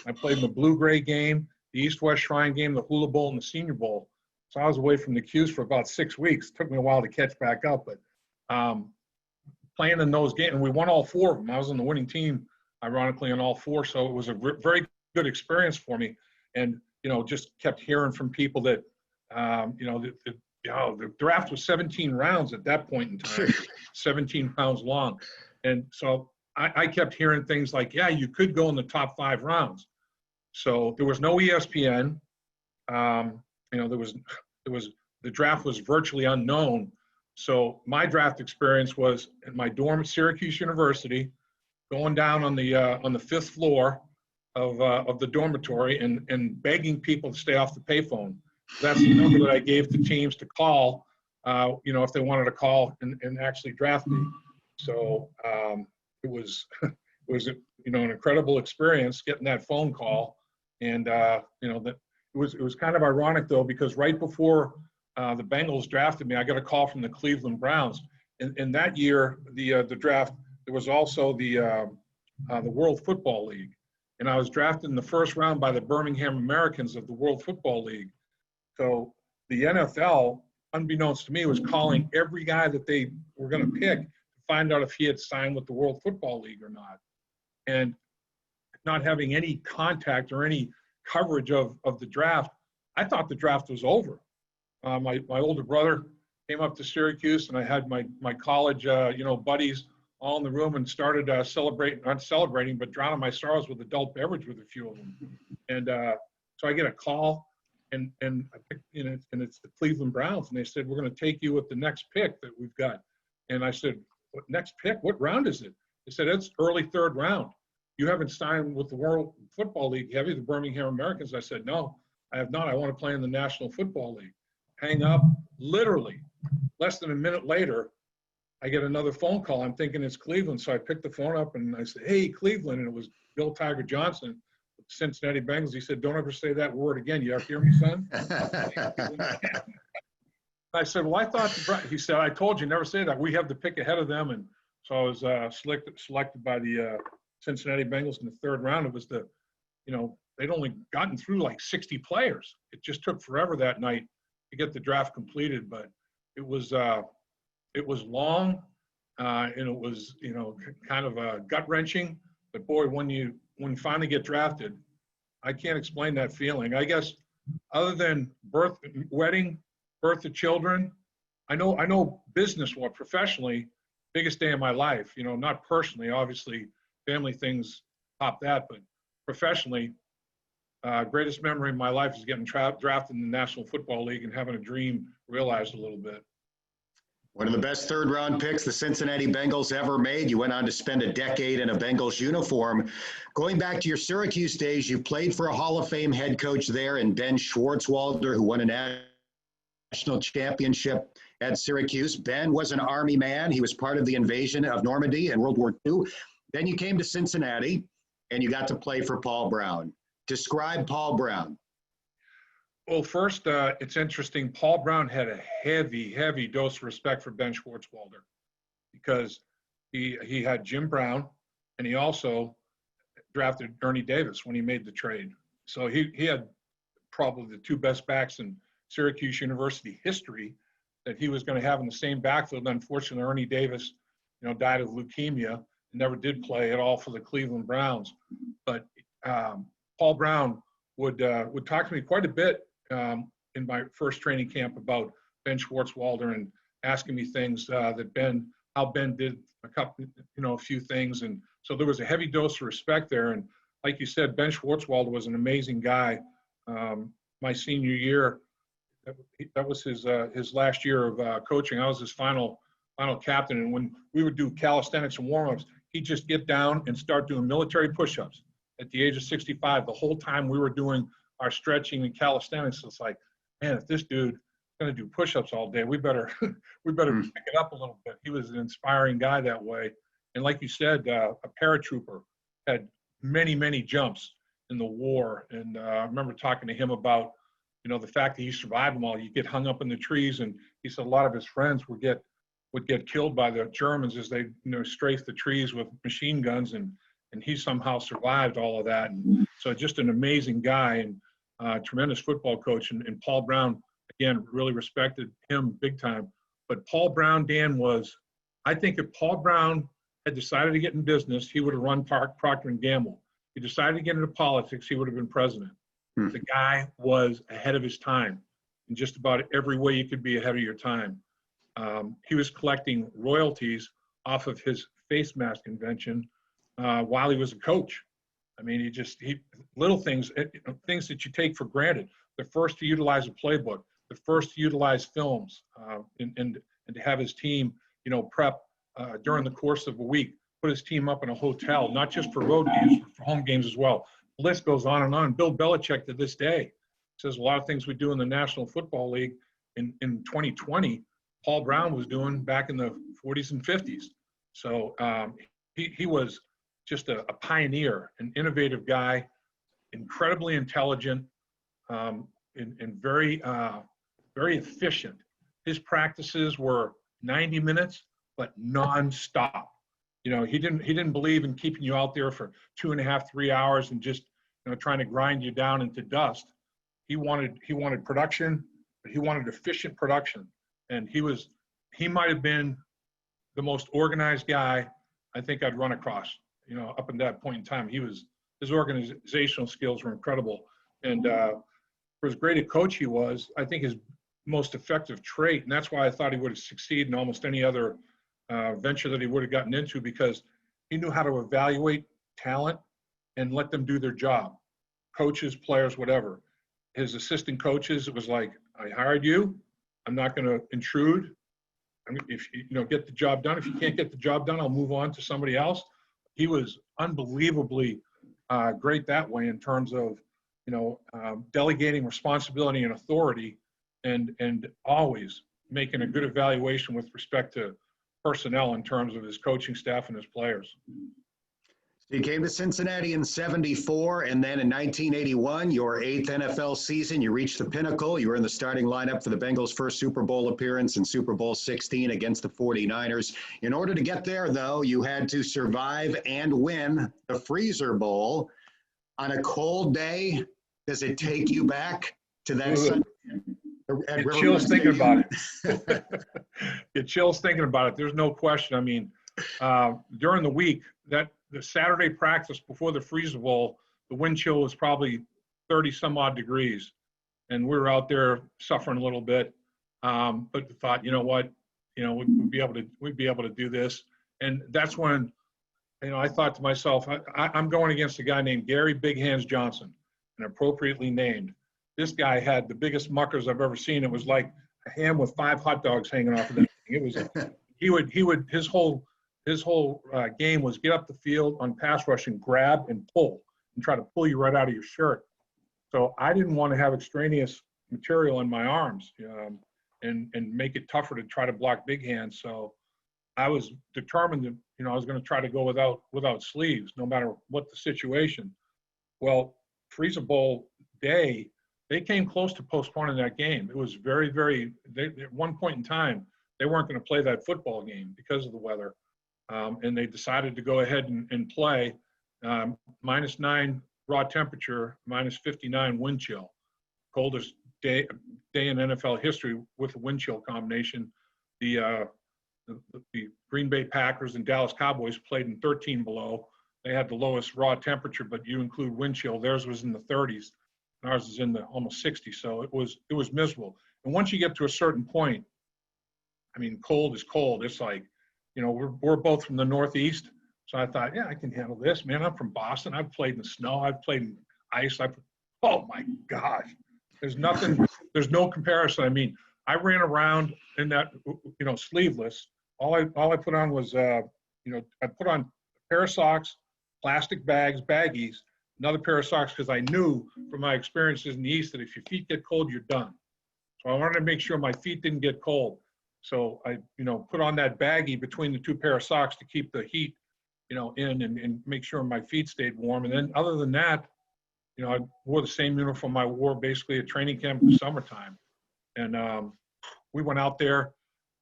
I played in the Blue-Gray game, the East-West Shrine game, the Hula Bowl, and the Senior Bowl. So I was away from the Qs for about 6 weeks. It took me a while to catch back up, but playing in those games, and we won all 4 of them. I was on the winning team, ironically, in all 4. So it was a very good experience for me. And, just kept hearing from people that, the draft was 17 rounds at that point in time, 17 rounds long. And so I kept hearing things like, yeah, you could go in the top 5 rounds. So there was no ESPN. The draft was virtually unknown. So my draft experience was in my dorm at Syracuse University, going down on the 5th floor of the dormitory and begging people to stay off the payphone. That's the number that I gave to teams to call, if they wanted to call and actually draft me. So it was an incredible experience getting that phone call, and that it was kind of ironic though, because right before the Bengals drafted me, I got a call from the Cleveland Browns. In that year, the draft, there was also the World Football League, and I was drafted in the first round by the Birmingham Americans of the World Football League. So the NFL, unbeknownst to me, was calling every guy that they were going to pick to find out if he had signed with the World Football League or not. And not having any contact or any coverage of the draft, I thought the draft was over. My older brother came up to Syracuse, and I had my college buddies all in the room and started not celebrating, but drowning my sorrows with adult beverage with a few of them. And so I get a call, and I picked, and it's the Cleveland Browns, and they said, we're going to take you with the next pick that we've got. And I said, what next pick? What round is it? They said, it's early 3rd round. You haven't signed with the World Football League, have you, the Birmingham Americans? I said, no, I have not. I want to play in the National Football League. Hang up. Literally, less than a minute later, I get another phone call. I'm thinking it's Cleveland. So I picked the phone up and I said, hey, Cleveland. And it was Bill Tiger Johnson, Cincinnati Bengals. He said, don't ever say that word again. You hear me, son? I said, well, I thought, he said, I told you, never say that. We have the pick ahead of them. And so I was selected by the Cincinnati Bengals in the 3rd round. It was they'd only gotten through like 60 players. It just took forever that night to get the draft completed, but it was long, and it was, kind of gut-wrenching. But boy, when you finally get drafted, I can't explain that feeling. I guess other than wedding, birth of children, I know business-wise, professionally, biggest day of my life. Not personally, obviously, family things top that, but professionally, greatest memory of my life is getting drafted in the National Football League and having a dream realized a little bit. One of the best 3rd-round picks the Cincinnati Bengals ever made. You went on to spend a decade in a Bengals uniform. Going back to your Syracuse days, you played for a Hall of Fame head coach there in Ben Schwartzwalder, who won a national championship at Syracuse. Ben was an Army man. He was part of the invasion of Normandy in World War II. Then you came to Cincinnati, and you got to play for Paul Brown. Describe Paul Brown. Well, first, it's interesting. Paul Brown had a heavy dose of respect for Ben Schwartzwalder because he had Jim Brown, and he also drafted Ernie Davis when he made the trade. So he had probably the 2 best backs in Syracuse University history that he was going to have in the same backfield. Unfortunately, Ernie Davis, died of leukemia and never did play at all for the Cleveland Browns. But Paul Brown would talk to me quite a bit in my first training camp about Ben Schwartzwalder and asking me things how Ben did a few things. And so there was a heavy dose of respect there. And like you said, Ben Schwartzwalder was an amazing guy. My senior year, that was his last year of coaching. I was his final captain. And when we would do calisthenics and warm-ups, he'd just get down and start doing military push-ups at the age of 65. The whole time we were doing our stretching and calisthenics, it's like, man, if this dude's going to do push-ups all day, we better pick it up a little bit. He was an inspiring guy that way. And like you said, a paratrooper, had many jumps in the war. And I remember talking to him about, the fact that he survived them all. You get hung up in the trees, and he said a lot of his friends would get killed by the Germans as they strafe the trees with machine guns, and and he somehow survived all of that. And so just an amazing guy and tremendous football coach. And Paul Brown, again, really respected him big time. But Paul Brown, Dan, I think if Paul Brown had decided to get in business, he would have run Procter & Gamble. If he decided to get into politics, he would have been president. The guy was ahead of his time in just about every way you could be ahead of your time. He was collecting royalties off of his face mask invention while he was a coach. I mean, little things, things that you take for granted. The first to utilize a playbook, the first to utilize films, and to have his team, prep during the course of a week, put his team up in a hotel, not just for road games, but for home games as well. The list goes on and on. Bill Belichick to this day says a lot of things we do in the National Football League in 2020, Paul Brown was doing back in the 40s and 50s. So he was just a pioneer, an innovative guy, incredibly intelligent, and very, very efficient. His practices were 90 minutes, but nonstop. He didn't believe in keeping you out there for 2.5, 3 hours and just trying to grind you down into dust. He wanted production, but he wanted efficient production. And he might have been the most organized guy I think I'd run across, up in that point in time. His organizational skills were incredible. And for as great a coach he was, I think his most effective trait, and that's why I thought he would have succeeded in almost any other venture that he would have gotten into, because he knew how to evaluate talent and let them do their job. Coaches, players, whatever. His assistant coaches, it was like, I hired you. I'm not going to intrude. If you get the job done. If you can't get the job done, I'll move on to somebody else. He was unbelievably great that way in terms of delegating responsibility and authority, and always making a good evaluation with respect to personnel in terms of his coaching staff and his players. So you came to Cincinnati in '74, and then in 1981, your 8th NFL season, you reached the pinnacle. You were in the starting lineup for the Bengals' first Super Bowl appearance in Super Bowl 16 against the 49ers. In order to get there, though, you had to survive and win the Freezer Bowl. On a cold day, does it take you back to that Sunday? Get chills thinking about it. Get chills thinking about it. There's no question. I mean, during the week, the Saturday practice before the Freezer Bowl, the wind chill was probably 30 some odd degrees, and we were out there suffering a little bit. But thought, what, we'd be able to do this. And that's when, I thought to myself, I'm going against a guy named Gary Big Hands Johnson, and appropriately named. This guy had the biggest muckers I've ever seen. It was like a ham with 5 hot dogs hanging off of that thing. It was his whole game was get up the field on pass rush and grab and pull and try to pull you right out of your shirt. So I didn't want to have extraneous material in my arms and make it tougher to try to block Big Hands. So I was determined that I was going to try to go without sleeves, no matter what the situation. Well, Freezer Bowl day, they came close to postponing that game. It was very, very. At one point in time, they weren't going to play that football game because of the weather, and they decided to go ahead and play -9 raw temperature, -59 wind chill, coldest day in NFL history with the wind chill combination. The Green Bay Packers and Dallas Cowboys played in 13 below. They had the lowest raw temperature, but you include wind chill, theirs was in the 30s. And ours is in the almost 60s. So it was miserable. And once you get to a certain point, I mean, cold is cold. It's like, we're both from the Northeast. So I thought, yeah, I can handle this, man. I'm from Boston. I've played in the snow. I've played in ice. Oh my gosh. There's no comparison. I mean, I ran around in that, sleeveless. All I put on was, I put on a pair of socks, plastic bags, baggies, another pair of socks, because I knew from my experiences in the East that if your feet get cold, you're done. So I wanted to make sure my feet didn't get cold. So I, put on that baggie between the 2 pair of socks to keep the heat, in and make sure my feet stayed warm. And then other than that, I wore the same uniform I wore basically at training camp in the summertime. And we went out there,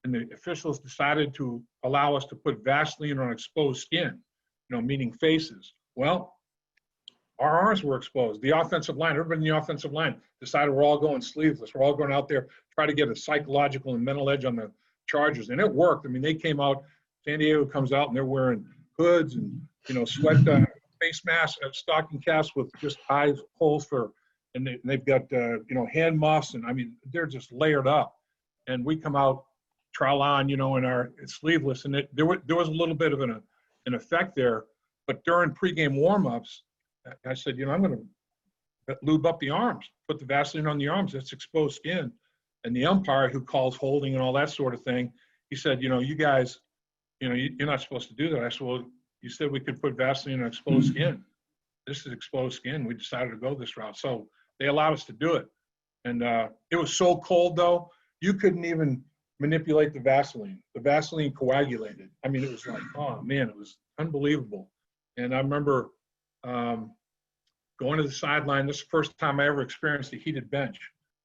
and the officials decided to allow us to put Vaseline on exposed skin, meaning faces. Well, our arms were exposed. The offensive line, everybody in the offensive line decided we're all going sleeveless. We're all going out there, try to get a psychological and mental edge on the Chargers. And it worked. I mean, they came out, San Diego comes out and they're wearing hoods and, sweat face masks, stocking caps with just eye holes and they've got, hand muffs. And I mean, they're just layered up. And we come out, trowel on, in our sleeveless. And there was a little bit of an effect there. But during pregame warmups, I said, I'm going to lube up the arms, put the Vaseline on the arms. That's exposed skin. And the umpire who calls holding and all that sort of thing, he said, you guys, you're not supposed to do that. I said, well, you said we could put Vaseline on exposed skin. This is exposed skin. We decided to go this route. So they allowed us to do it. And it was so cold, though, you couldn't even manipulate the Vaseline. The Vaseline coagulated. I mean, it was like, oh, man, it was unbelievable. And I remember going to the sideline. This is the first time I ever experienced a heated bench.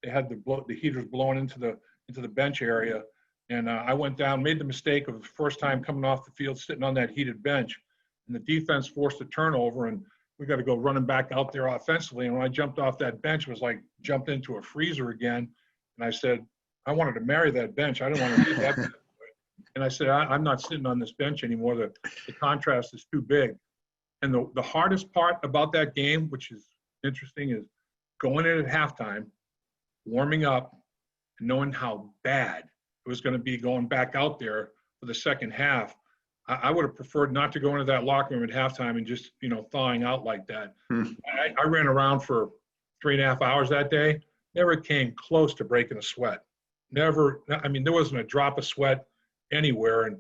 They had the heaters blowing into the bench area, and I went down, made the mistake of the first time coming off the field, sitting on that heated bench, and the defense forced a turnover, and we got to go running back out there offensively. And when I jumped off that bench, it was like jumped into a freezer again. And I said, I wanted to marry that bench. I didn't want to leave that. And I said, I'm not sitting on this bench anymore. The contrast is too big. And the hardest part about that game, which is interesting, is going in at halftime, warming up, and knowing how bad it was going to be going back out there for the second half. I would have preferred not to go into that locker room at halftime and just, thawing out like that. I ran around for 3.5 hours that day, never came close to breaking a sweat. Never, I mean, there wasn't a drop of sweat anywhere, and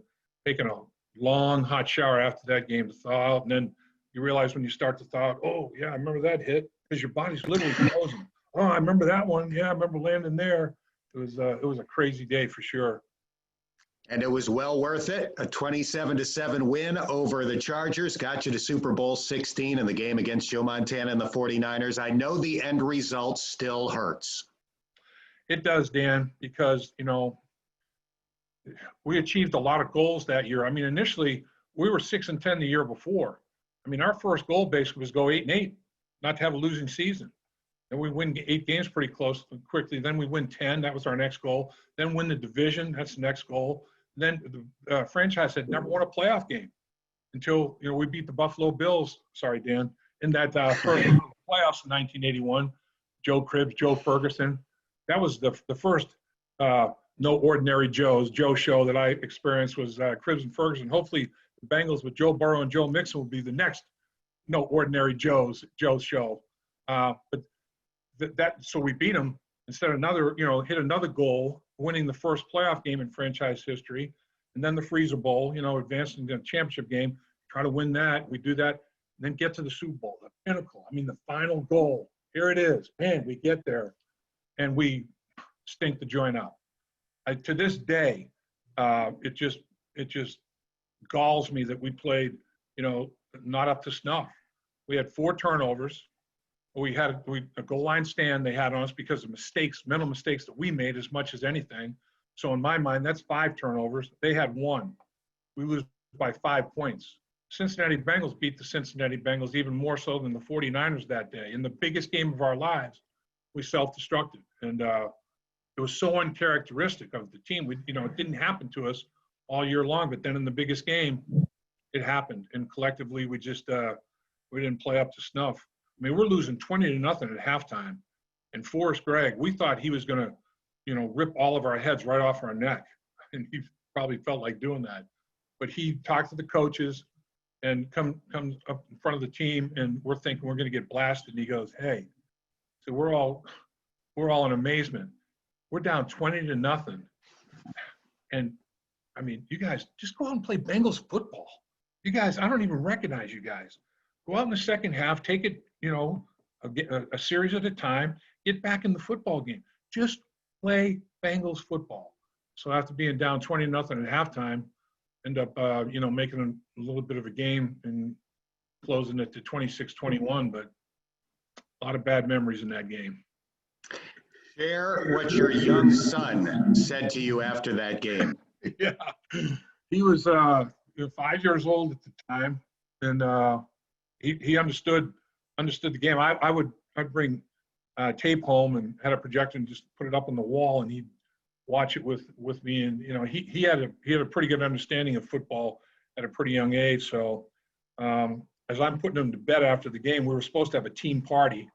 taking a long hot shower after that game to thaw out. And then you realize when you start to thaw out, oh, yeah, I remember that hit, because your body's literally frozen. Oh, I remember that one. Yeah, I remember landing there. It was a crazy day for sure. And it was well worth it. A 27-7 win over the Chargers got you to Super Bowl 16 in the game against Joe Montana and the 49ers. I know the end result still hurts. It does, Dan, because, we achieved a lot of goals that year. I mean, initially, we were 6-10 the year before. I mean, our first goal basically was go 8-8, not to have a losing season. And we win 8 games pretty close quickly. Then we win 10. That was our next goal. Then win the division. That's the next goal. Then the franchise had never won a playoff game until, we beat the Buffalo Bills. Sorry, Dan, in that first round of the playoffs in 1981. Joe Cribbs, Joe Ferguson. That was the first No Ordinary Joe show that I experienced was Cribbs and Ferguson. Hopefully the Bengals with Joe Burrow and Joe Mixon will be the next No Ordinary Joe show. But so we beat them instead of another, hit another goal, winning the first playoff game in franchise history, and then the Freezer Bowl, advancing to the championship game, try to win that. We do that, and then get to the Super Bowl, the pinnacle. I mean, the final goal. Here it is. Man, we get there, and we stink the joint out. To this day, it just galls me that we played, not up to snuff. We had 4 turnovers. We had a goal line stand they had on us because of mental mistakes that we made as much as anything. So in my mind, that's 5 turnovers. They had 1. We lose by 5 points. Cincinnati Bengals beat the Cincinnati Bengals even more so than the 49ers that day. In the biggest game of our lives, we self-destructed. And it was so uncharacteristic of the team. It didn't happen to us all year long, but then in the biggest game, it happened. And collectively, we just we didn't play up to snuff. I mean, we're losing 20-0 at halftime. And Forrest Gregg, we thought he was going to, rip all of our heads right off our neck. And he probably felt like doing that. But he talked to the coaches and comes up in front of the team, and we're thinking we're going to get blasted. And he goes, hey, so we're all in amazement. We're down 20-0. And, I mean, you guys, just go out and play Bengals football. You guys, I don't even recognize you guys. Go out in the second half, take it, a series at a time, get back in the football game. Just play Bengals football. So after being down 20-0 at halftime, end up, making a little bit of a game and closing it to 26-21, but a lot of bad memories in that game. Share what your young son said to you after that game. Yeah, he was 5 years old at the time, and he understood the game. I'd bring tape home and had a projector and just put it up on the wall, and he'd watch it with me. And he had a pretty good understanding of football at a pretty young age. So as I'm putting him to bed after the game, we were supposed to have a team party,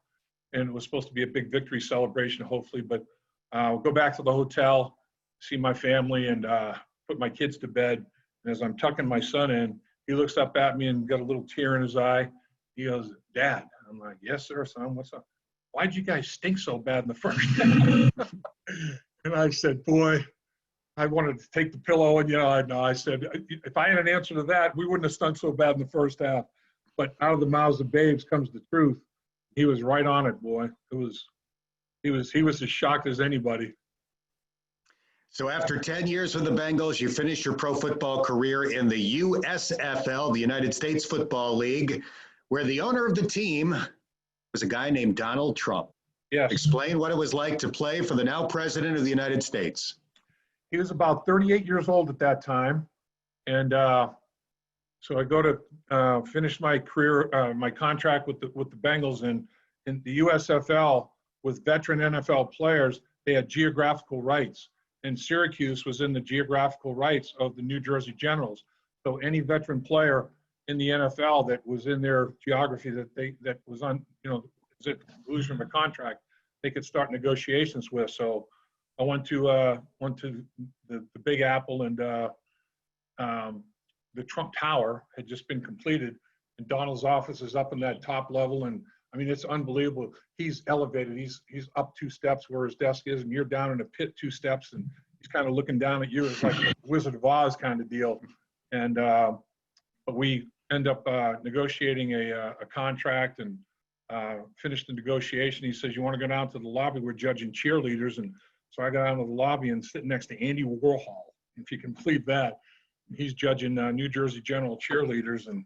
and it was supposed to be a big victory celebration, hopefully. But we'll go back to the hotel, see my family, and put my kids to bed. And as I'm tucking my son in, he looks up at me and got a little tear in his eye. He goes, "Dad." I'm like, "Yes, sir, son. What's up? Why'd you guys stink so bad in the first half?" And I said, "Boy, I wanted to take the pillow." And, I said, if I had an answer to that, we wouldn't have stunk so bad in the first half. But out of the mouths of babes comes the truth. He was right on it, boy. He was as shocked as anybody. So after 10 years with the Bengals, you finished your pro football career in the USFL, the United States Football League, where the owner of the team was a guy named Donald Trump. Yes. Explain what it was like to play for the now president of the United States. He was about 38 years old at that time. And so I go to finish my career, my contract with the Bengals. And in the USFL, with veteran NFL players, they had geographical rights. And Syracuse was in the geographical rights of the New Jersey Generals. So any veteran player in the NFL that was in their geography that was on, is at the conclusion of a contract, they could start negotiations with. So I went to the Big Apple, and the Trump Tower had just been completed, and Donald's office is up in that top level. And I mean, it's unbelievable. He's elevated. He's up 2 steps where his desk is, and you're down in a pit 2 steps, and he's kind of looking down at you. It's like a Wizard of Oz kind of deal. And but we end up negotiating a contract and finished the negotiation. He says, "You want to go down to the lobby? We're judging cheerleaders." And so I got out of the lobby and sitting next to Andy Warhol, if you can believe that. He's judging New Jersey General cheerleaders, and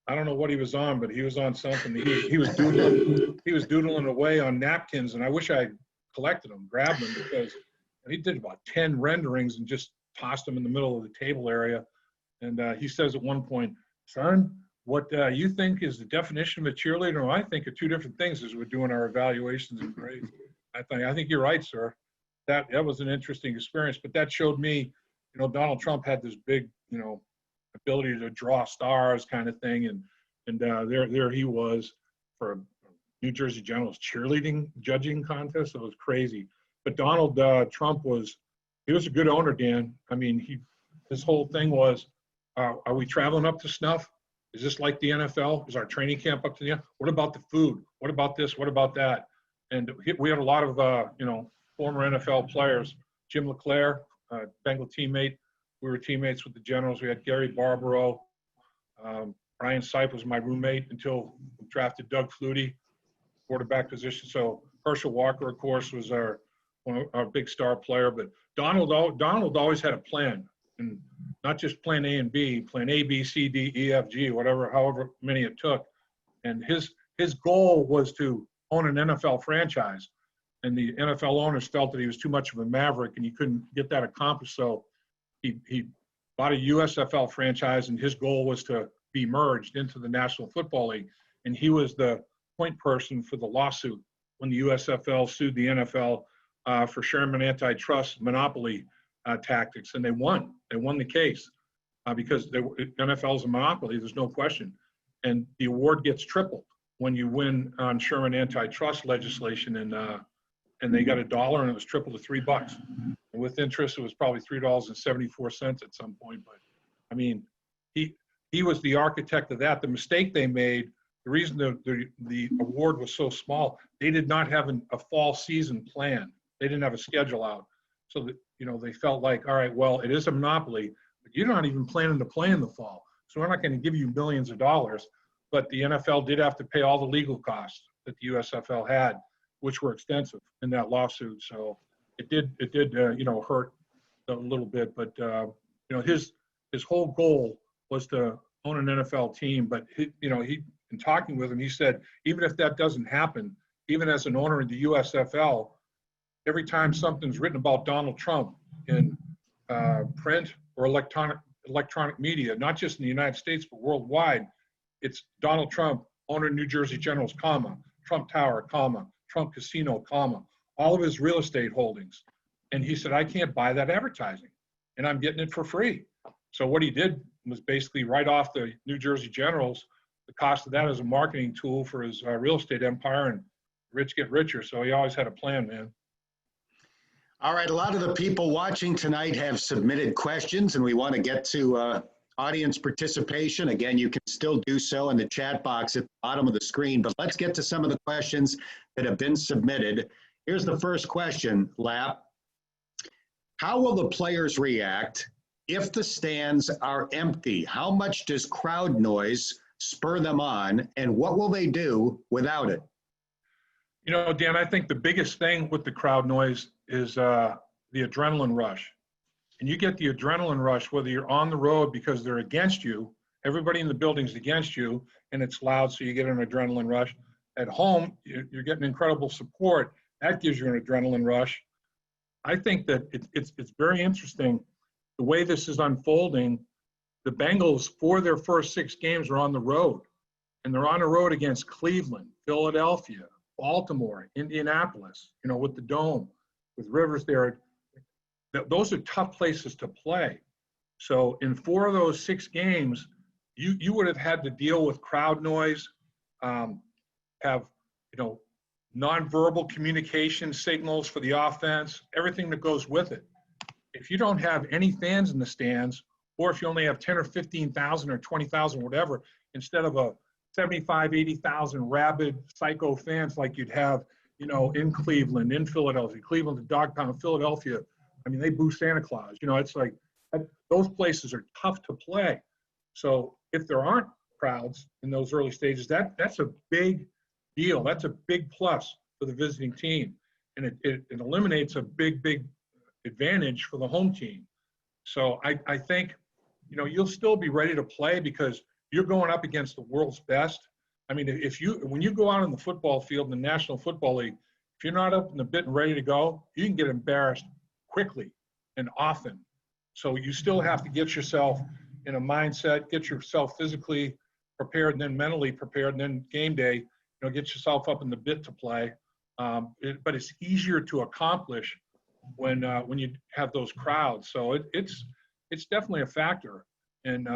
I don't know what he was on, but he was on something. He was doodling away on napkins, and I wish I collected them, grabbed them, because he did about 10 renderings and just tossed them in the middle of the table area. And he says at one point, "Son, what you think is the definition of a cheerleader, and I think are 2 different things as we're doing our evaluations and grades." I think you're right, sir. That was an interesting experience, but that showed me, Donald Trump had this big, ability to draw stars kind of thing, and there he was for a New Jersey Generals cheerleading judging contest. It was crazy. But Donald Trump he was a good owner, Dan. I mean, his whole thing was, are we traveling up to snuff? Is this like the NFL? Is our training camp up to the? What about the food? What about this? What about that? And we had a lot of former NFL players. Jim LeClaire, Bengal teammate. We were teammates with the Generals. We had Gary Barbaro. Brian Sipe was my roommate until we drafted Doug Flutie, quarterback position. So Herschel Walker, of course, was our big star player. But Donald always had a plan, and not just plan A and B, plan A, B, C, D, E, F, G, however many it took. And his goal was to own an NFL franchise. And the NFL owners felt that he was too much of a maverick and he couldn't get that accomplished. So he bought a USFL franchise, and his goal was to be merged into the National Football League. And he was the point person for the lawsuit when the USFL sued the NFL for Sherman antitrust monopoly tactics. And they won. They won the case because NFL is a monopoly, there's no question. And the award gets tripled when you win on Sherman antitrust legislation, and they got $1, and it was tripled to $3. And with interest, it was probably $3.74 at some point. But I mean, he was the architect of that. The mistake they made, the reason the award was so small, they did not have a fall season plan. They didn't have a schedule out. So that, they felt like, all right, well, it is a monopoly, but you're not even planning to play in the fall. So we're not going to give you millions of dollars. But the NFL did have to pay all the legal costs that the USFL had, which were extensive in that lawsuit. So it did hurt a little bit. But his whole goal was to own an NFL team. But he in talking with him, he said, even if that doesn't happen, even as an owner in the USFL, every time something's written about Donald Trump in print or electronic media, not just in the United States but worldwide, it's Donald Trump owner of New Jersey Generals, comma, Trump Tower, comma, Trump Casino, comma, all of his real estate holdings. And he said, I can't buy that advertising, and I'm getting it for free. So what he did was basically write off the New Jersey Generals, the cost of that as a marketing tool for his real estate empire, and rich get richer. So he always had a plan, man. All right, a lot of the people watching tonight have submitted questions, and we want to get to audience participation. Again, you can still do so in the chat box at the bottom of the screen, but let's get to some of the questions that have been submitted. Here's the first question, Lap. How will the players react if the stands are empty? How much does crowd noise spur them on, and what will they do without it? You know, Dan, I think the biggest thing with the crowd noise is the adrenaline rush. And you get the adrenaline rush whether you're on the road because they're against you, everybody in the building's against you, and it's loud, so you get an adrenaline rush. At home, you're getting incredible support. That gives you an adrenaline rush. I think that it's very interesting the way this is unfolding. The Bengals, for their first 6 games, are on the road. And they're on the road against Cleveland, Philadelphia, Baltimore, Indianapolis, you know, with the Dome, with Rivers there. Those are tough places to play. So in 4 of those 6 games, you would have had to deal with crowd noise, have, you know, nonverbal communication signals for the offense, everything that goes with it. If you don't have any fans in the stands, or if you only have 10 or 15,000 or 20,000, whatever, instead of a 75, 80,000 rabid psycho fans like you'd have, you know, in Cleveland, in Philadelphia, Cleveland, the dog pound, Philadelphia. I mean, they boo Santa Claus. You know, it's like those places are tough to play. So if there aren't crowds in those early stages, that's a big deal. That's a big plus for the visiting team. And it eliminates a big advantage for the home team. So I think, you know, you'll still be ready to play because you're going up against the world's best. I mean, when you go out on the football field in the National Football League, if you're not up in the bit and ready to go, you can get embarrassed quickly and often. So you still have to get yourself in a mindset, get yourself physically prepared and then mentally prepared, and then game day, you know, get yourself up in the bit to play. But it's easier to accomplish when you have those crowds. So it's definitely a factor, and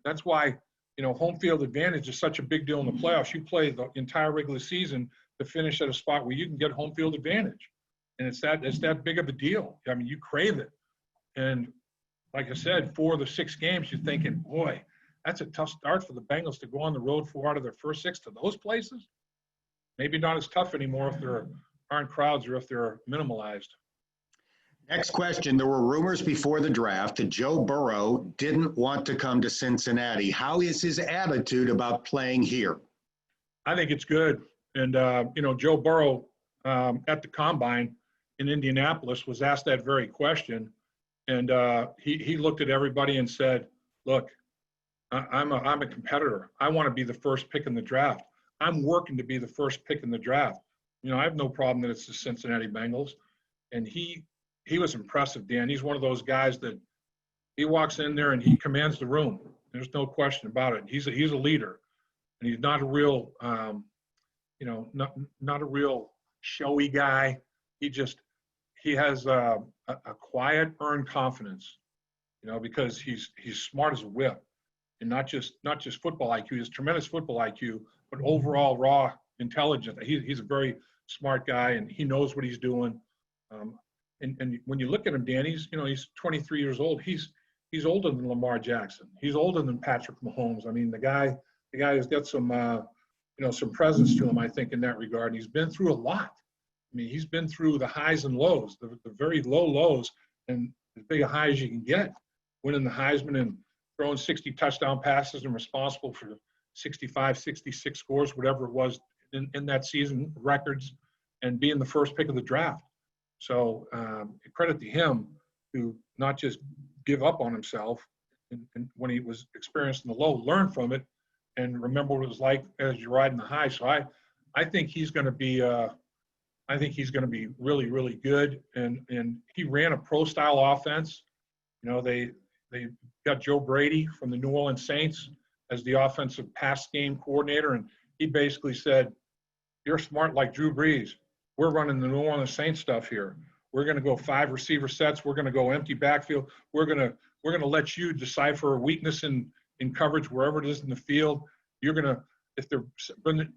that's why, you know, home field advantage is such a big deal in the playoffs. You play the entire regular season to finish at a spot where you can get home field advantage, and it's that big of a deal. I mean, you crave it, and like I said, 4 of the 6 games, you're thinking, boy, that's a tough start for the Bengals to go on the road 4 out of their first 6 to those places. Maybe not as tough anymore if there aren't crowds or if they're minimalized. Next question. There were rumors before the draft that Joe Burrow didn't want to come to Cincinnati. How is his attitude about playing here? I think it's good. And, you know, Joe Burrow at the Combine in Indianapolis was asked that very question. And he looked at everybody and said, look, I'm a competitor. I want to be the first pick in the draft. I'm working to be the first pick in the draft. You know, I have no problem that it's the Cincinnati Bengals. And he was impressive, Dan. He's one of those guys that he walks in there and he commands the room. There's no question about it. He's a leader, and he's not a real, you know, not a real showy guy. He has a quiet, earned confidence, you know, because he's smart as a whip, and not just football IQ. He has tremendous football IQ, but overall raw intelligence. He's a very smart guy, and he knows what he's doing. And when you look at him, Dan, he's 23 years old. He's older than Lamar Jackson. He's older than Patrick Mahomes. I mean, the guy has got some some presence to him, I think, in that regard. And he's been through a lot. I mean, he's been through the highs and lows, the very low lows, and as big a high as you can get, winning the Heisman and throwing 60 touchdown passes and responsible for 65, 66 scores, whatever it was in that season, records, and being the first pick of the draft. So credit to him to not just give up on himself and when he was experiencing the low, learn from it and remember what it was like as you're riding the high. So I think he's going to be really, really good. And he ran a pro style offense. You know, they got Joe Brady from the New Orleans Saints as the offensive pass game coordinator, and he basically said, "You're smart like Drew Brees. We're running the New Orleans Saints stuff here. We're going to go 5 receiver sets. We're going to go empty backfield. We're going to let you decipher a weakness in coverage wherever it is in the field. You're going to, if they're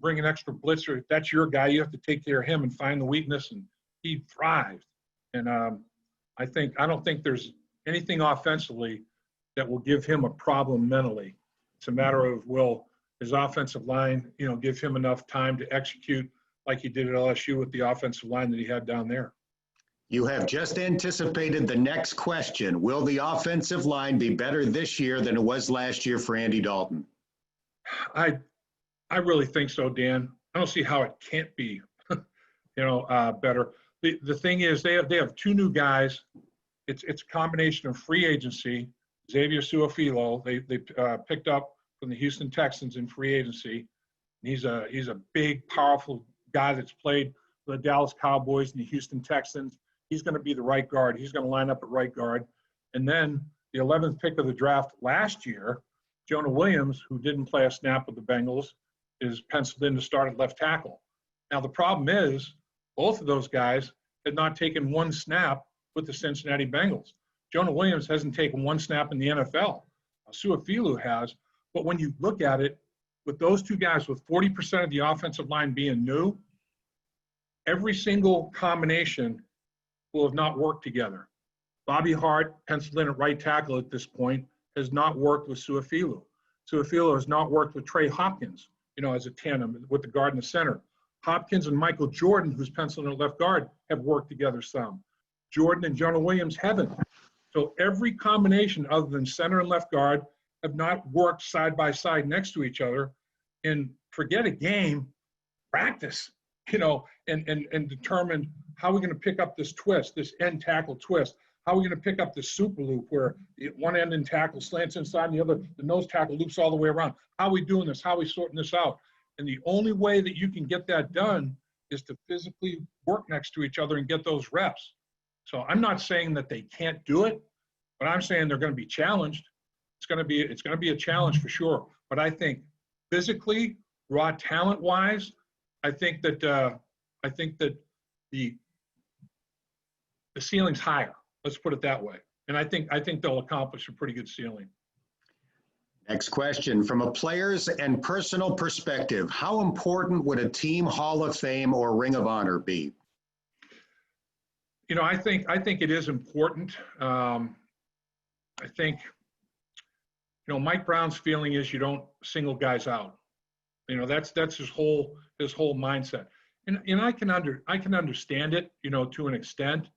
bringing extra blitzer, if that's your guy, you have to take care of him and find the weakness." And he thrived. And I don't think there's anything offensively that will give him a problem mentally. It's a matter of, will his offensive line, give him enough time to execute like he did at LSU with the offensive line that he had down there. You have just anticipated the next question. Will the offensive line be better this year than it was last year for Andy Dalton? I really think so, Dan. I don't see how it can't be, better. The thing is, they have 2 new guys. It's a combination of free agency. Xavier Su'a-Filo, they picked up from the Houston Texans in free agency. He's a big, powerful guy that's played for the Dallas Cowboys and the Houston Texans. He's going to be the right guard. He's going to line up at right guard. And then the 11th pick of the draft last year, Jonah Williams, who didn't play a snap with the Bengals, is penciled in to start at left tackle. Now, the problem is both of those guys had not taken 1 snap with the Cincinnati Bengals. Jonah Williams hasn't taken 1 snap in the NFL. Su'a-Filo has. But when you look at it, with those 2 guys, with 40% of the offensive line being new, every single combination will have not worked together. Bobby Hart, penciled in at right tackle at this point, has not worked with Su'a-Filo. Su'a-Filo has not worked with Trey Hopkins, as a tandem with the guard and the center. Hopkins and Michael Jordan, who's penciled in at left guard, have worked together some. Jordan and Jonah Williams haven't. So every combination other than center and left guard have not worked side by side next to each other. And forget a game, practice, and determine how we're going to pick up this twist, this end tackle twist. How are we going to pick up this super loop where one end and tackle slants inside and the nose tackle loops all the way around? How are we doing this? How are we sorting this out? And the only way that you can get that done is to physically work next to each other and get those reps. So I'm not saying that they can't do it, but I'm saying they're going to be challenged. It's going to be a challenge for sure. But I think physically, raw talent-wise, I think that the ceiling's higher. Let's put it that way. And I think they'll accomplish a pretty good ceiling. Next question. From a player's and personal perspective, how important would a team Hall of Fame or Ring of Honor be? I think it is important. I think, Mike Brown's feeling is you don't single guys out. That's his whole mindset. And I can understand it, to an extent,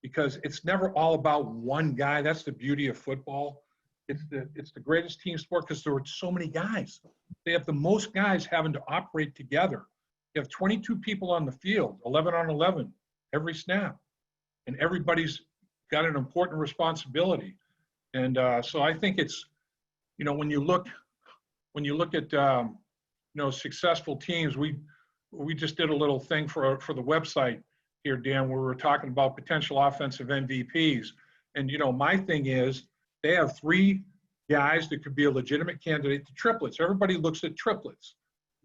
because it's never all about one guy. That's the beauty of football. It's the greatest team sport because there are so many guys. They have the most guys having to operate together. You have 22 people on the field, 11 on 11, every snap. And everybody's got an important responsibility. And so I think it's, when you look at, successful teams, we just did a little thing for the website here, Dan, where we were talking about potential offensive MVPs. And, my thing is they have 3 guys that could be a legitimate candidate to triplets. Everybody looks at triplets.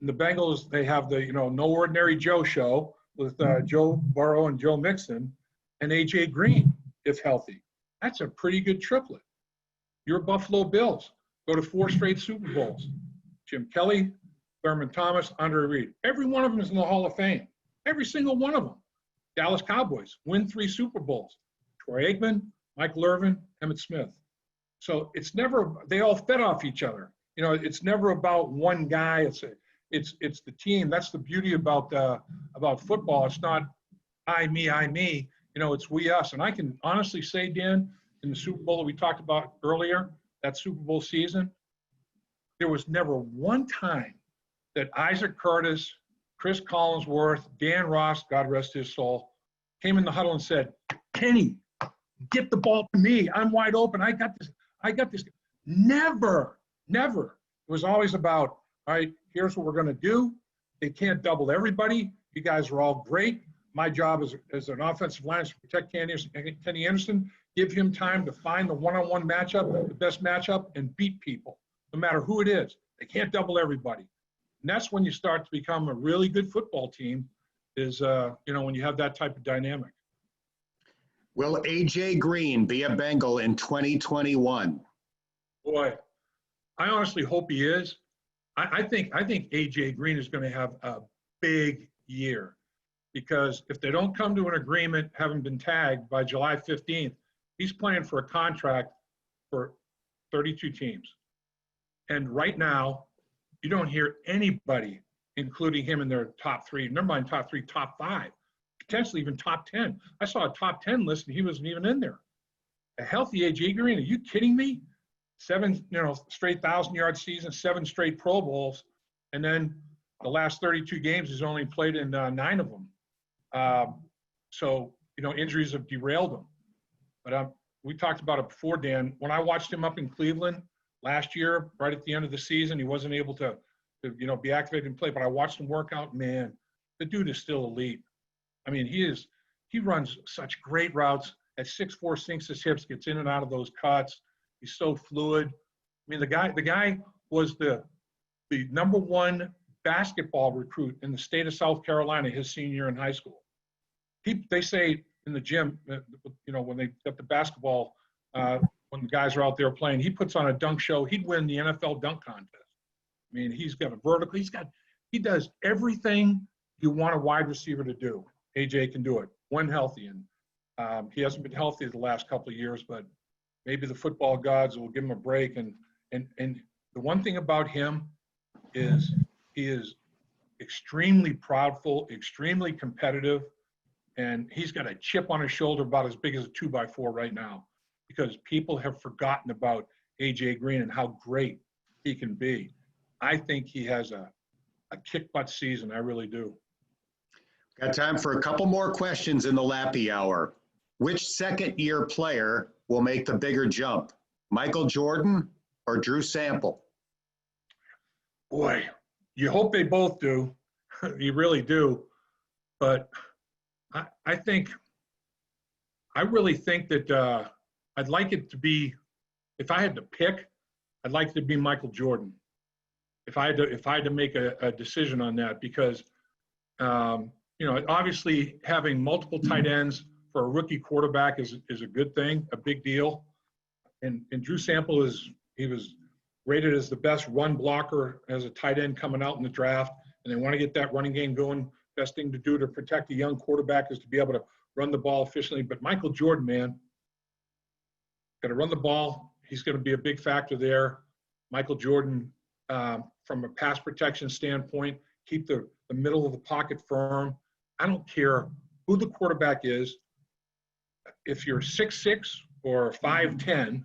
And the Bengals, they have the, No Ordinary Joe show with Joe Burrow and Joe Mixon and A.J. Green, if healthy. That's a pretty good triplet. Your Buffalo Bills go to 4 straight Super Bowls. Jim Kelly, Thurman Thomas, Andre Reed. Every one of them is in the Hall of Fame. Every single one of them. Dallas Cowboys win 3 Super Bowls. Troy Aikman, Michael Irvin, Emmitt Smith. So it's never, they all fed off each other. It's never about one guy. It's the team. That's the beauty about football. It's not I, me. It's we, us. And I can honestly say, Dan, in the Super Bowl that we talked about earlier, that Super Bowl season, there was never one time that Isaac Curtis, Chris Collinsworth, Dan Ross, God rest his soul, came in the huddle and said, "Kenny, get the ball to me. I'm wide open. I got this. Never. It was always about, all right, here's what we're going to do. They can't double everybody. You guys are all great. My job as an offensive line is to protect Kenny Anderson, give him time to find the one-on-one matchup, the best matchup, and beat people, no matter who it is. They can't double everybody. And that's when you start to become a really good football team is, when you have that type of dynamic. Will A.J. Green be a Bengal in 2021? Boy, I honestly hope he is. I think A.J. Green is going to have a big year because if they don't come to an agreement, having been tagged by July 15th, he's playing for a contract for 32 teams. And right now, you don't hear anybody including him in their top three, never mind top three, top five, potentially even top 10. I saw a top 10 list and he wasn't even in there. A healthy A.J. Green, are you kidding me? 7, straight 1,000-yard seasons, 7 straight Pro Bowls, and then the last 32 games he's only played in 9 of them. So injuries have derailed him. But we talked about it before, Dan. When I watched him up in Cleveland last year, right at the end of the season, he wasn't able to be activated and play. But I watched him work out. Man, the dude is still elite. I mean, he runs such great routes. At 6'4", sinks his hips, gets in and out of those cuts. He's so fluid. I mean, the guy was the number 1 basketball recruit in the state of South Carolina his senior year in high school. They say in the gym, when they got the basketball, when the guys are out there playing, he puts on a dunk show. He'd win the NFL dunk contest. I mean, he's got a vertical. He does everything you want a wide receiver to do. AJ can do it when healthy, and he hasn't been healthy the last couple of years, but maybe the football gods will give him a break. And the one thing about him is he is extremely proudful, extremely competitive, and he's got a chip on his shoulder about as big as a 2x4 right now because people have forgotten about A.J. Green and how great he can be. I think he has a kick-butt season. I really do. Got time for a couple more questions in the Lappy Hour. Which second-year player will make the bigger jump, Michael Jordan or Drew Sample? Boy, you hope they both do. You really do. But I really think that I'd like it to be, if I had to pick, I'd like it to be Michael Jordan. If I had to make a decision on that, because obviously having multiple tight ends for a rookie quarterback is a good thing, a big deal. And Drew Sample he was rated as the best run blocker as a tight end coming out in the draft, and they want to get that running game going. Best thing to do to protect a young quarterback is to be able to run the ball efficiently. But Michael Jordan, man, got to run the ball. He's going to be a big factor there. Michael Jordan, from a pass protection standpoint, keep the middle of the pocket firm. I don't care who the quarterback is. If you're 6'6" or 5'10",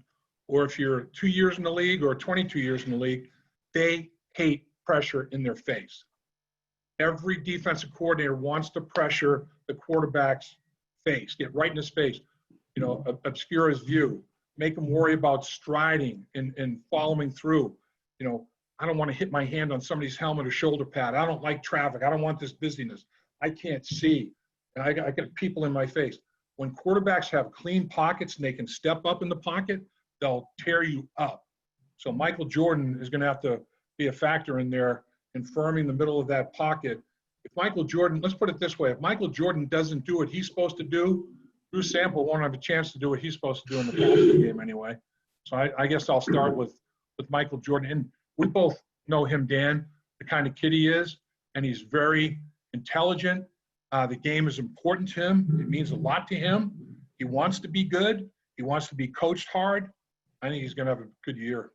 or if you're 2 years in the league or 22 years in the league, they hate pressure in their face. Every defensive coordinator wants to pressure the quarterback's face, get right in his face, obscure his view, make him worry about striding and following through. I don't want to hit my hand on somebody's helmet or shoulder pad. I don't like traffic. I don't want this busyness. I can't see. I got people in my face. When quarterbacks have clean pockets and they can step up in the pocket, they'll tear you up. So Michael Jordan is going to have to be a factor in there in firming the middle of that pocket. If Michael Jordan, let's put it this way, if Michael Jordan doesn't do what he's supposed to do, Drew Sample won't have a chance to do what he's supposed to do in the passing game anyway. So I guess I'll start with Michael Jordan. And we both know him, Dan, the kind of kid he is, and he's very intelligent. The game is important to him. It means a lot to him. He wants to be good. He wants to be coached hard. I think he's going to have a good year.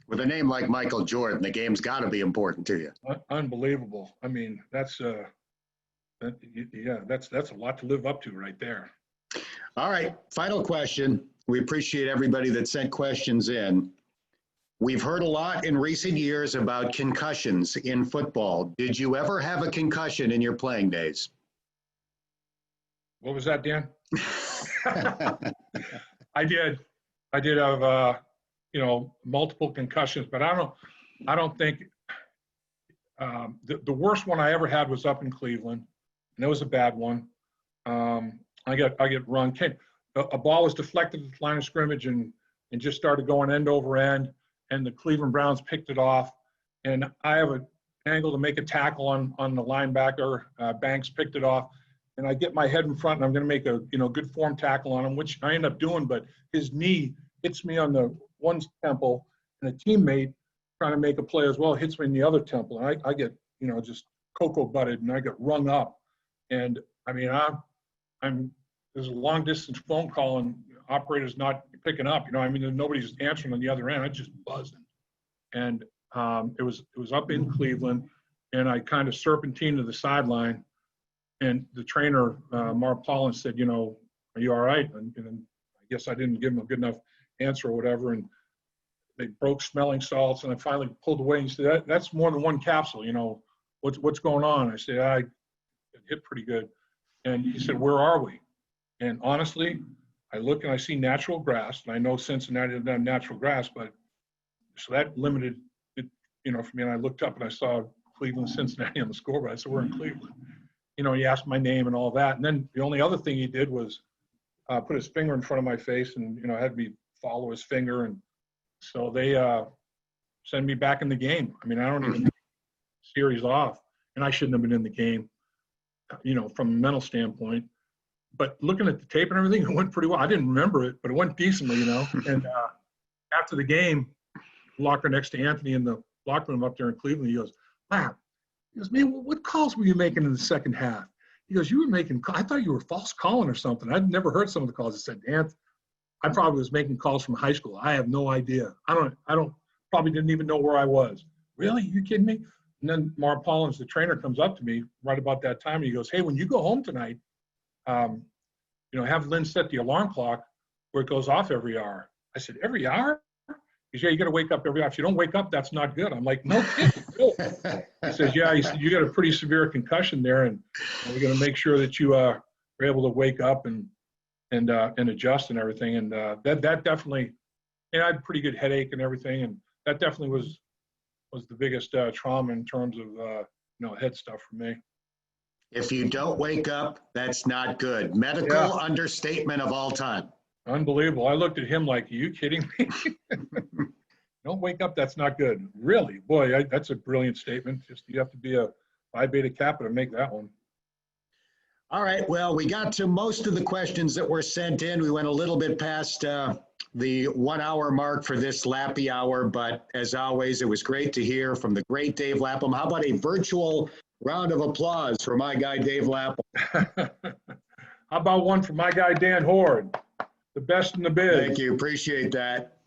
With a name like Michael Jordan, the game's got to be important to you. Unbelievable. I mean, that's a lot to live up to right there. All right, final question. We appreciate everybody that sent questions in. We've heard a lot in recent years about concussions in football. Did you ever have a concussion in your playing days? What was that, Dan? I did have multiple concussions, but I don't think the worst one I ever had was up in Cleveland, and it was a bad one. I get run. A ball was deflected at the line of scrimmage and just started going end over end, and the Cleveland Browns picked it off. and I have an angle to make a tackle on the linebacker. Banks picked it off, and I get my head in front, and I'm going to make a good form tackle on him, which I end up doing. But his knee hits me on the one temple, and a teammate trying to make a play as well hits me in the other temple, and I get just cocoa butted, and I get rung up. And I mean, there's a long distance phone call, and operator's not picking up. I mean, nobody's answering on the other end. I just buzzing, and it was up in Cleveland, and I kind of serpentined to the sideline, and the trainer, Mark Paulin, said, "Are you all right?" And I guess I didn't give him a good enough answer or whatever, and they broke smelling salts, and I finally pulled away and said, "That's more than one capsule. What's going on?" I said, "I hit pretty good," and he said, "Where are we?" And honestly, I look and I see natural grass, and I know Cincinnati doesn't have natural grass, but so that limited it, for me. And I looked up and I saw Cleveland, Cincinnati on the scoreboard. I said, "We're in Cleveland." He asked my name and all that. And then the only other thing he did was put his finger in front of my face and, had me follow his finger. And so they send me back in the game. I mean, I don't even series off, and I shouldn't have been in the game, from a mental standpoint. But looking at the tape and everything, it went pretty well. I didn't remember it, but it went decently, And after the game, locker next to Anthony in the locker room up there in Cleveland, he goes, "Wow." He goes, "Man, what calls were you making in the second half?" He goes, "You were making, I thought you were false calling or something. I'd never heard some of the calls." I said, "Anth, I probably was making calls from high school. I have no idea. I don't probably didn't even know where I was." "Really? You kidding me?" And then Mark Paulins, the trainer, comes up to me right about that time, and he goes, "Hey, when you go home tonight, have Lynn set the alarm clock where it goes off every hour." I said, "Every hour?" He said, "Yeah, you got to wake up every hour. If you don't wake up, that's not good." I'm like, "No kidding." He says, "Yeah." He said, "You got a pretty severe concussion there, and we're going to make sure that you are able to wake up and adjust and everything." And that definitely, I had a pretty good headache and everything, and that definitely was the biggest trauma in terms of head stuff for me. If you don't wake up, that's not good. Medical understatement of all time. Unbelievable. I looked at him like, "Are you kidding me?" Don't wake up, that's not good. Really? Boy, that's a brilliant statement. Just you have to be a Phi Beta Kappa to make that one. All right. Well, we got to most of the questions that were sent in. We went a little bit past the 1 hour mark for this Lappy Hour, but as always, it was great to hear from the great Dave Lapham. How about a virtual round of applause for my guy, Dave Lapham? How about one for my guy, Dan Horde, the best in the biz? Thank you. Appreciate that.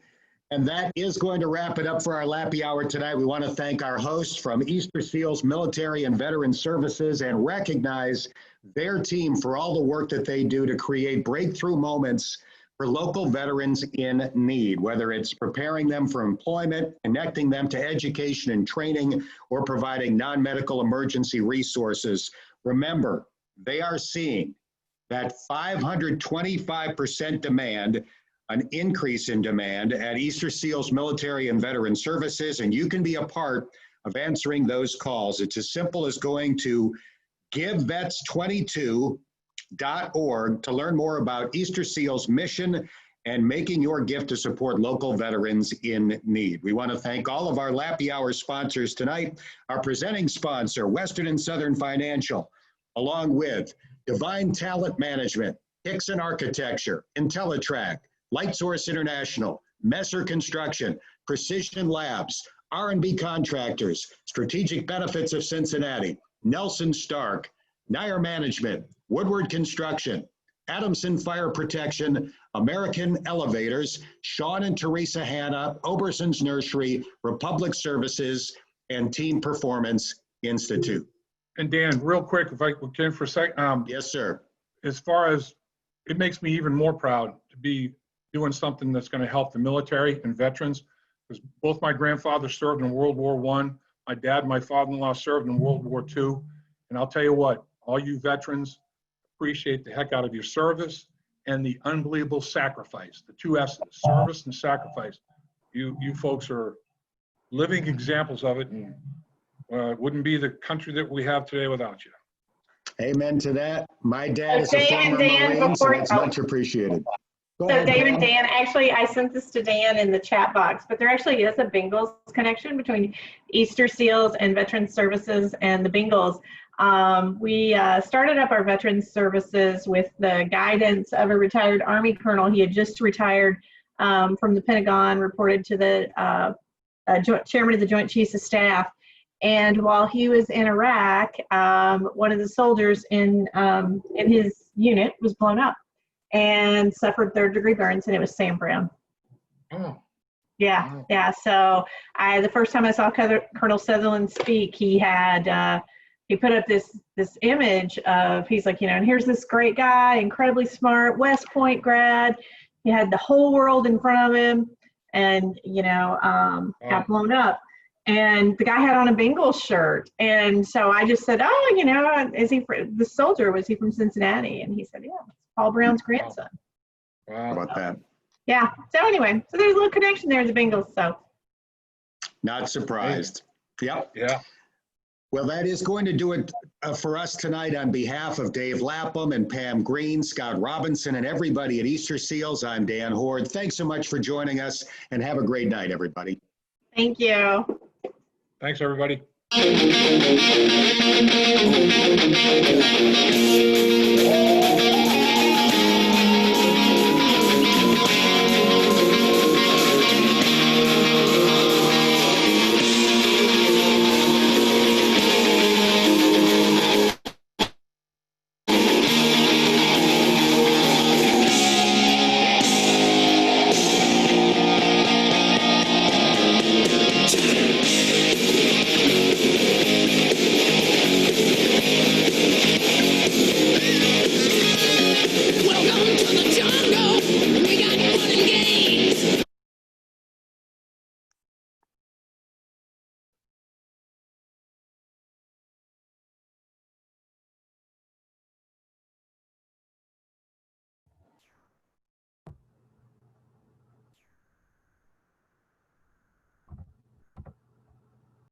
And that is going to wrap it up for our Lappy Hour tonight. We want to thank our hosts from Easter Seals Military and Veteran Services and recognize their team for all the work that they do to create breakthrough moments for local veterans in need, whether it's preparing them for employment, connecting them to education and training, or providing non-medical emergency resources. Remember, they are seeing that 525% demand, an increase in demand at Easter Seals Military and Veteran Services, and you can be a part of answering those calls. It's as simple as going to givevets22.org to learn more about Easter Seals' mission and making your gift to support local veterans in need. We want to thank all of our Lappy Hour sponsors tonight. Our presenting sponsor, Western and Southern Financial, along with Divine Talent Management, Hickson Architecture, IntelliTrack, LightSource International, Messer Construction, Precision Labs, R&B Contractors, Strategic Benefits of Cincinnati, Nelson Stark, Nair Management, Woodward Construction, Adamson Fire Protection, American Elevators, Sean and Teresa Hanna, Oberson's Nursery, Republic Services, and Team Performance Institute. And Dan, real quick, if I can for a second. Yes, sir. As far as, it makes me even more proud to be doing something that's going to help the military and veterans, because both my grandfathers served in World War I. My dad and my father-in-law served in World War II. And I'll tell you what, all you veterans appreciate the heck out of your service and the unbelievable sacrifice, the two S's, service and sacrifice. You folks are living examples of it, and it wouldn't be the country that we have today without you. Amen to that. My dad is a former Marine, so that's much appreciated. Go So ahead, Dave and Pam. Dan, actually, I sent this to Dan in the chat box, but there actually is a Bengals connection between Easter Seals and Veterans Services and the Bengals. We started up our Veterans Services with the guidance of a retired Army colonel. He had just retired from the Pentagon, reported to the chairman of the Joint Chiefs of Staff. And while he was in Iraq, one of the soldiers in his unit was blown up and suffered third-degree burns, and it was Sam Brown. Oh, Yeah, wow. yeah. So the first time I saw Colonel Sutherland speak, he had he put up this image of, he's like, and here's this great guy, incredibly smart, West Point grad. He had the whole world in front of him, and got blown up. And the guy had on a Bengals shirt, and so I just said, "Oh, is he the soldier? Was he from Cincinnati?" And he said, "Yeah, it's Paul Brown's grandson." How Wow. about that? Yeah. So anyway, so there's a little connection there to the Bengals. So Not surprised. Yep. Yeah. Well, that is going to do it for us tonight. On behalf of Dave Lapham and Pam Green, Scott Robinson, and everybody at Easter Seals, I'm Dan Horde. Thanks so much for joining us, and have a great night, everybody. thank you. Thanks, everybody.